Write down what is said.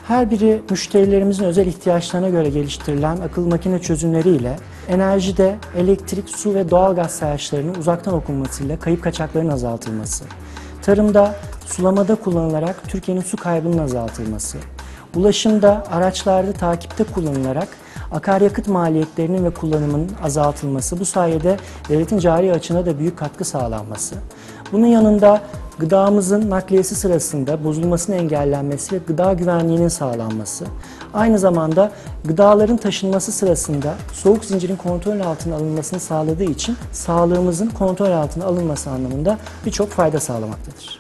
Her biri müşterilerimizin özel ihtiyaçlarına göre geliştirilen akıllı makine çözümleriyle enerjide elektrik, su ve doğalgaz sayaçlarının uzaktan okunmasıyla kayıp kaçakların azaltılması, tarımda, sulamada kullanılarak Türkiye'nin su kaybının azaltılması, ulaşımda, araçlarda takipte kullanılarak akaryakıt maliyetlerinin ve kullanımının azaltılması, bu sayede devletin cari açığına da büyük katkı sağlanması. Bunun yanında gıdamızın nakliyesi sırasında bozulmasının engellenmesi ve gıda güvenliğinin sağlanması, aynı zamanda gıdaların taşınması sırasında soğuk zincirin kontrol altına alınmasını sağladığı için sağlığımızın kontrol altına alınması anlamında birçok fayda sağlamaktadır.